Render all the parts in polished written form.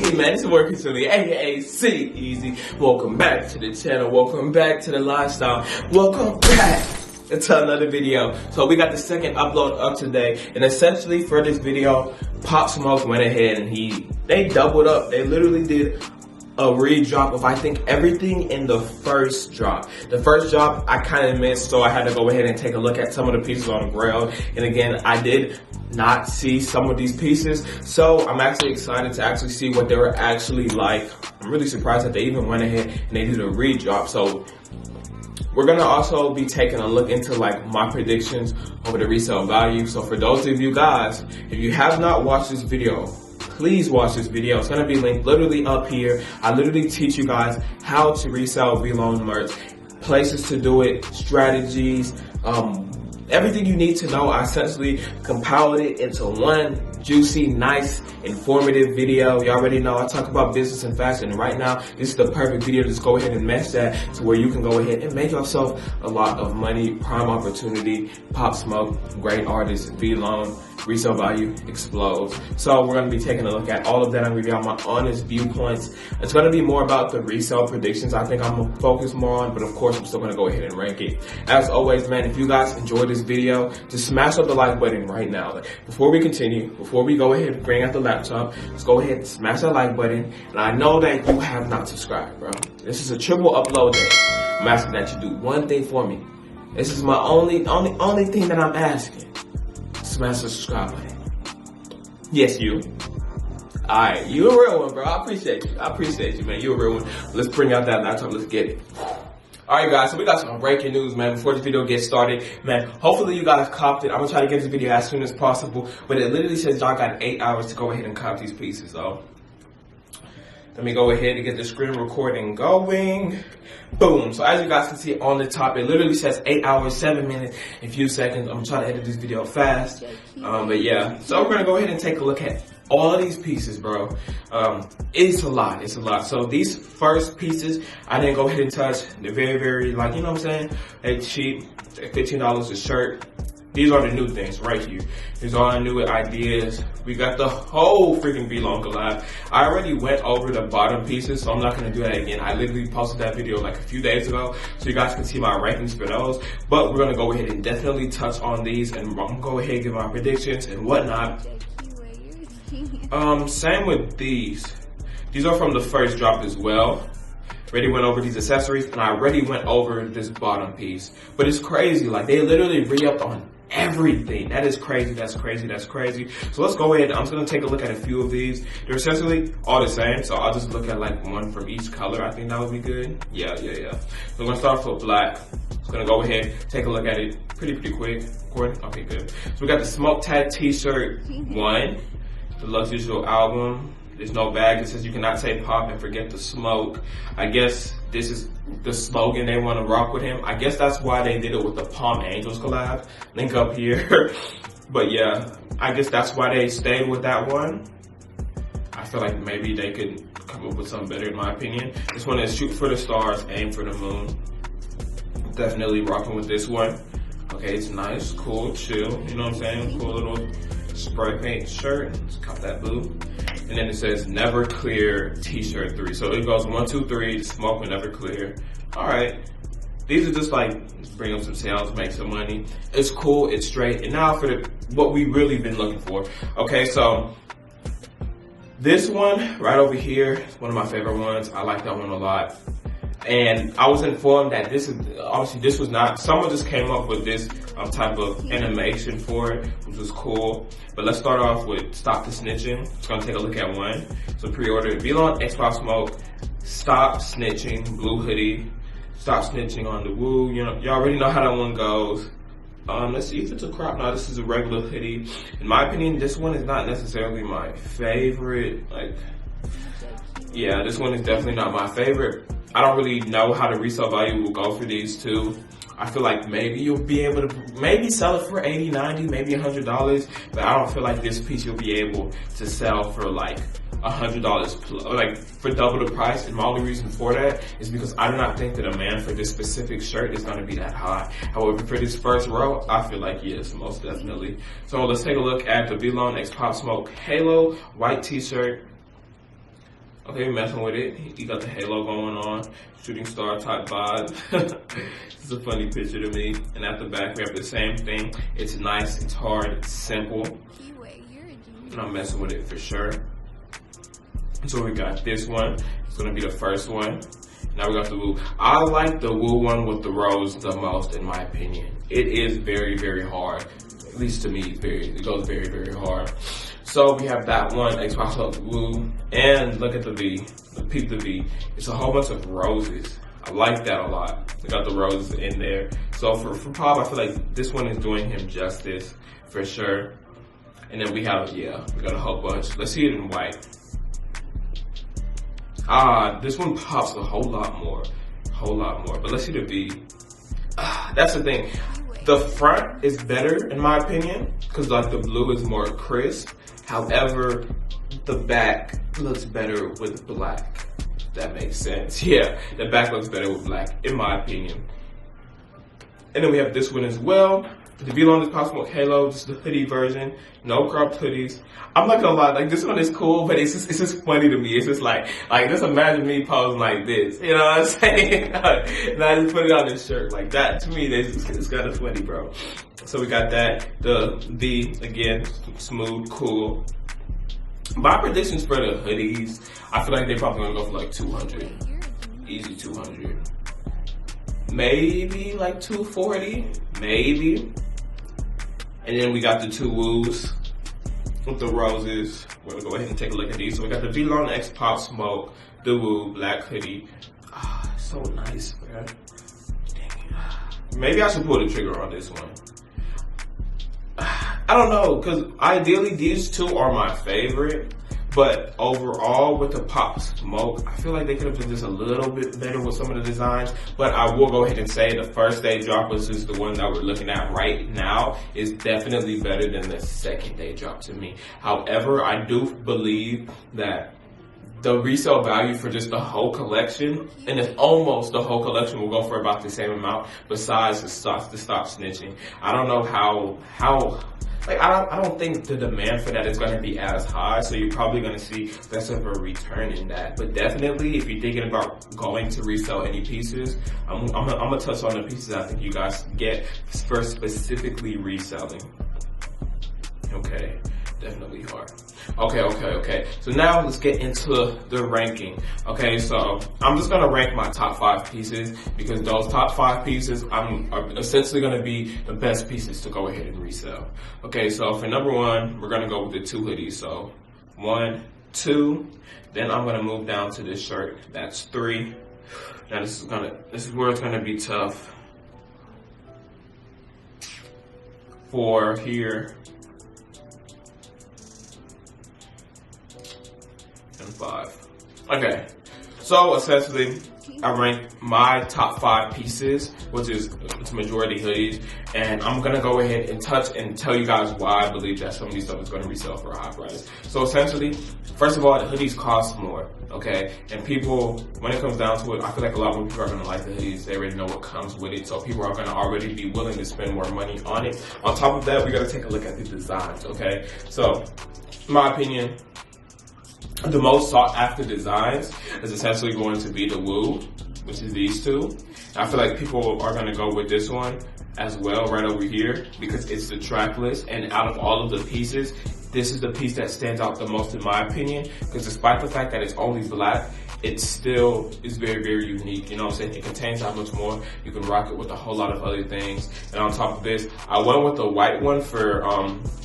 CEasy, man. It's working to me. aka CEasy. Welcome back to the channel. Welcome back to the lifestyle. Welcome back to another video. So we got the second upload up today, and essentially for this video, Pop Smoke went ahead and they doubled up. They literally did a re-drop of I think everything in the first drop. The first drop I kind of missed, so I had to go ahead and take a look at some of the pieces on the ground. And again, I did not see some of these pieces, so I'm actually excited to actually see what they were actually like. I'm really surprised that they even went ahead and they did a re-drop. So we're gonna also be taking a look into like my predictions over the resale value. So for those of you guys, if you have not watched this video, please watch this video. It's gonna be linked literally up here. I literally teach you guys how to resell Vlone merch, places to do it, strategies, everything you need to know. I essentially compiled it into one juicy, nice, informative video. You already know I talk about business and fashion, and right now this is the perfect video to just go ahead and mesh that to where you can go ahead and make yourself a lot of money. Prime opportunity, Pop Smoke, great artist, Vlone, resale value explodes. So we're going to be taking a look at all of that. I'm going to give you my honest viewpoints. It's going to be more about the resale predictions. I think I'm going to focus more on, but of course I'm still going to go ahead and rank it. As always, man, if you guys enjoyed this video, just smash up the like button right now. Like, before we continue, before we go ahead and bring out the laptop, let's go ahead and smash that like button. And I know that you have not subscribed, bro. This is a triple upload day. I'm asking that you do one thing for me. This is my only thing that I'm asking. Smash the subscribe button. Yes, you. Alright, you a real one, bro. I appreciate you, man. You a real one. Let's bring out that laptop. Let's get it. Alright, guys, so we got some breaking news, man, before this video gets started. Man, hopefully you guys copped it. I'm gonna try to get this video as soon as possible, but it literally says y'all got 8 hours to go ahead and cop these pieces, so let me go ahead and get the screen recording going. Boom. So as you guys can see on the top, it literally says 8 hours, 7 minutes, and a few seconds. I'm trying to edit this video fast. But yeah, so we're gonna go ahead and take a look at all of these pieces, bro. It's a lot. So these first pieces, I didn't go ahead and touch. They're very, like, you know what I'm saying? They're cheap. They're $15 a shirt. These are the new things right here. These are our new ideas. We got the whole freaking Vlone collab. I already went over the bottom pieces, so I'm not gonna do that again. I literally posted that video like a few days ago, so you guys can see my rankings for those. But we're gonna go ahead and definitely touch on these, and I'm gonna go ahead and give my predictions and whatnot. Same with these. These are from the first drop as well. Already went over these accessories, and I already went over this bottom piece. But it's crazy, like they literally re-upped on everything. That is crazy, that's crazy. So let's go ahead. I'm just gonna take a look at a few of these. They're essentially all the same, so I'll just look at like one from each color. I think that would be good. Yeah. So I'm gonna start off with black. Just gonna go ahead, take a look at it pretty quick. Okay, good. So we got the Smoke Tag t-shirt one, the Lux Digital album. There's no bag. It says you cannot say pop and forget the smoke. I guess this is the slogan they want to rock with him. I guess that's why they did it with the Palm Angels collab. Link up here. But yeah, I guess that's why they stayed with that one. I feel like maybe they could come up with something better in my opinion. This one is shoot for the stars, aim for the moon. Definitely rocking with this one. Okay, it's nice, cool, chill. You know what I'm saying? Cool little spray paint shirt. Let's cop that boo. And then it says never clear t-shirt 3. So it goes 1, 2, 3, smoke and never clear. All right. These are just like, let's bring up some sales, make some money. It's cool, it's straight. And now for what we really been looking for. Okay, so this one right over here is one of my favorite ones. I like that one a lot. And I was informed that this is, obviously this was not, someone just came up with this type of animation for it, which was cool. But let's start off with Stop the Snitching. Just gonna take a look at one. So pre-order Vlone X Pop Smoke, Stop Snitching, blue hoodie, Stop Snitching on the woo. You know, y'all already know how that one goes. Let's see if it's a crop. No, this is a regular hoodie. In my opinion, this one is not necessarily my favorite. Like, yeah, this one is definitely not my favorite. I don't really know how the resale value will go for these two. I feel like maybe you'll be able to maybe sell it for $80, $90, maybe $100, but I don't feel like this piece you'll be able to sell for like $100, like for double the price. And my only reason for that is because I do not think the demand for this specific shirt is going to be that high. However, for this first row, I feel like yes, most definitely. So let's take a look at the Vlone X Pop Smoke Halo white t-shirt. Okay, messing with it. You got the halo going on, shooting star type vibe. It's a funny picture to me. And at the back, we have the same thing. It's nice, it's hard, it's simple. And I'm messing with it for sure. So we got this one. It's gonna be the first one. Now we got the Woo. I like the Woo one with the rose the most, in my opinion. It is very, very hard. At least to me, it goes very, very hard. So we have that one, Xbox Woo, and look at the V, peep the V. It's a whole bunch of roses. I like that a lot. We got the roses in there. So for Pop, I feel like this one is doing him justice for sure. And then we have, yeah, we got a whole bunch. Let's see it in white. This one pops a whole lot more. But let's see the V. That's the thing. The front is better in my opinion, because like the blue is more crisp. However, the back looks better with black. If that makes sense. Yeah, the back looks better with black, in my opinion. And then we have this one as well. The Vlone is Pop Smoke Halo, just the hoodie version. No cropped hoodies. I'm not gonna lie, like this one is cool, but it's just funny to me. It's just like just imagine me posing like this. You know what I'm saying? And I just put it on this shirt. Like that, to me, it's kind of funny, bro. So we got that. The V, again, smooth, cool. My predictions for the hoodies, I feel like they're probably gonna go for like 200. Easy 200. Maybe like 240, maybe. And then we got the two Woos with the roses. We're gonna go ahead and take a look at these. So we got the Vlone X Pop Smoke, the Woo, black hoodie. So nice, man. Maybe I should pull the trigger on this one. I don't know, because ideally these two are my favorite. But overall, with the Pop Smoke, I feel like they could have been just a little bit better with some of the designs. But I will go ahead and say the first day drop, which is the one that we're looking at right now, is definitely better than the second day drop to me. However, I do believe that the resale value for just the whole collection, and it's almost the whole collection, will go for about the same amount, besides the stop snitching. I don't know how like, I don't think the demand for that is going to be as high, so you're probably going to see less of a return in that. But definitely, if you're thinking about going to resell any pieces, I'm gonna touch on the pieces I think you guys get for specifically reselling. Okay, definitely hard. Okay. So now let's get into the ranking. Okay, so I'm just gonna rank my top 5 pieces, because those top 5 pieces are essentially gonna be the best pieces to go ahead and resell. Okay, so for number 1, we're gonna go with the 2 hoodies. So 1, 2, then I'm gonna move down to this shirt. That's 3. Now this is where it's gonna be tough. 4 here. And 5. Okay, so essentially I ranked my top 5 pieces, which is it's majority hoodies, and I'm gonna go ahead and touch and tell you guys why I believe that some of these stuff is gonna resell for a high price. So essentially, first of all, the hoodies cost more, okay? And people, when it comes down to it, I feel like a lot more people are gonna like the hoodies. They already know what comes with it, so people are gonna already be willing to spend more money on it. On top of that, we gotta take a look at the designs, okay? So, in my opinion, the most sought after designs is essentially going to be the Woo, which is these two. I feel like people are going to go with this one as well right over here, because it's the trackless, and out of all of the pieces, this is the piece that stands out the most in my opinion, because despite the fact that it's only black, it still is very, very unique. You know what I'm saying? It contains that much more. You can rock it with a whole lot of other things. And on top of this, I went with the white one for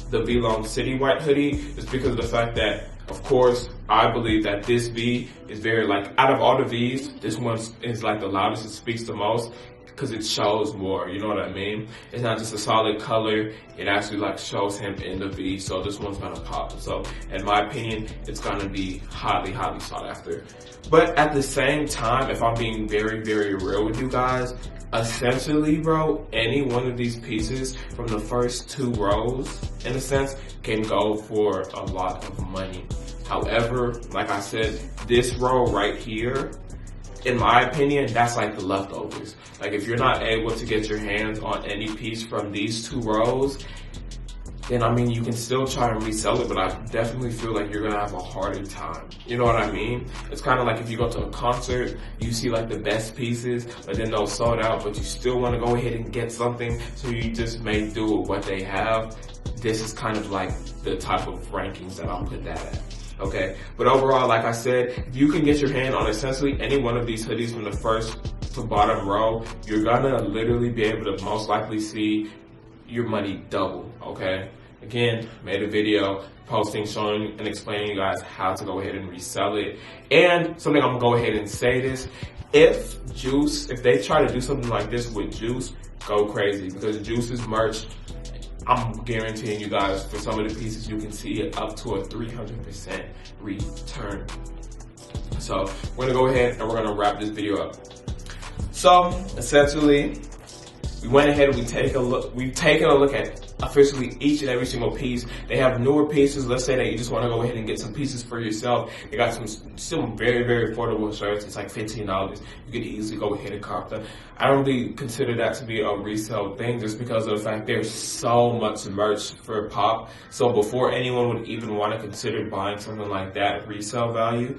the Vlone City White hoodie, just because of the fact that, of course, I believe that this V is very, like, out of all the Vs, this one is like the loudest, it speaks the most, because it shows more, you know what I mean? It's not just a solid color, it actually like shows him in the V, so this one's gonna pop. So in my opinion, it's gonna be highly, highly sought after. But at the same time, if I'm being very, very real with you guys, essentially, bro, any one of these pieces from the first 2 rows, in a sense, can go for a lot of money. However, like I said, this row right here, in my opinion, that's like the leftovers. Like, if you're not able to get your hands on any piece from these 2 rows, then I mean, you can still try and resell it, but I definitely feel like you're gonna have a harder time. You know what I mean? It's kind of like if you go to a concert, you see like the best pieces, but then those sold out, but you still want to go ahead and get something, so you just may do with what they have. This is kind of like the type of rankings that I'll put that at. Okay, but overall, like I said, if you can get your hand on essentially any one of these hoodies from the first to bottom row, you're gonna literally be able to most likely see your money double, okay? Again, made a video posting, showing and explaining you guys how to go ahead and resell it. And something I'm gonna go ahead and say this, if they try to do something like this with Juice, go crazy, because Juice's merch, I'm guaranteeing you guys, for some of the pieces, you can see it up to a 300% return. So we're gonna go ahead and we're gonna wrap this video up. So essentially, we went ahead and we've taken a look at officially each and every single piece. They have newer pieces. Let's say that you just want to go ahead and get some pieces for yourself. They got some very, very affordable shirts. It's like $15. You could easily go ahead and cop them. I don't really consider that to be a resale thing, just because of the fact there's so much merch for pop. So before anyone would even want to consider buying something like that resale value,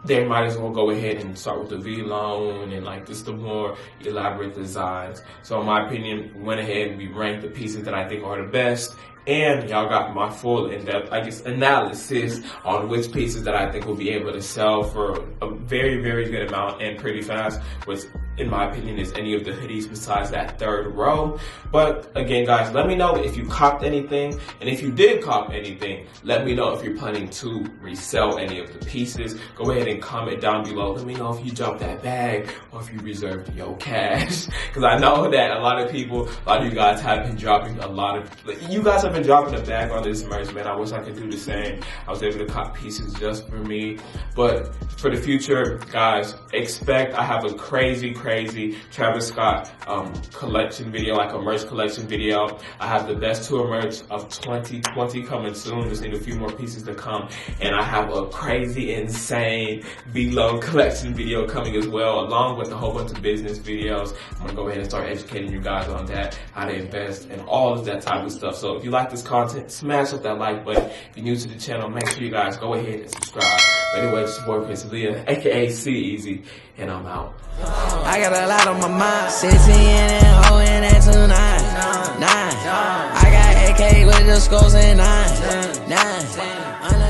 they might as well go ahead and start with the Vlone and like just the more elaborate designs. So in my opinion, we went ahead and we ranked the pieces that I think are the best, and y'all got my full in-depth, I guess, analysis on which pieces that I think will be able to sell for a very, very good amount and pretty fast, which in my opinion is any of the hoodies besides that third row. But again, guys, let me know if you copped anything, and if you did cop anything, let me know if you're planning to resell any of the pieces. Go ahead and comment down below. Let me know if you dropped that bag or if you reserved your cash, because I know that a lot of you guys have been dropping you guys have been dropping a bag on this merch, man. I wish I could do the same. I was able to cop pieces just for me. But for the future, guys, I have a crazy Travis Scott collection video, like a merch collection video. I have the best tour merch of 2020 coming soon. Just need a few more pieces to come. And I have a crazy, insane Vlone collection video coming as well, along with a whole bunch of business videos. I'm gonna go ahead and start educating you guys on that, how to invest, and all of that type of stuff. So if you like this content, smash up that like button. If you're new to the channel, make sure you guys go ahead and subscribe. But anyway, it's your boy Chris Leah, aka CEasy, and I'm out. I got a lot on my mind. 16 and O and that 29. 9. I got AK with the scores and 9. 9.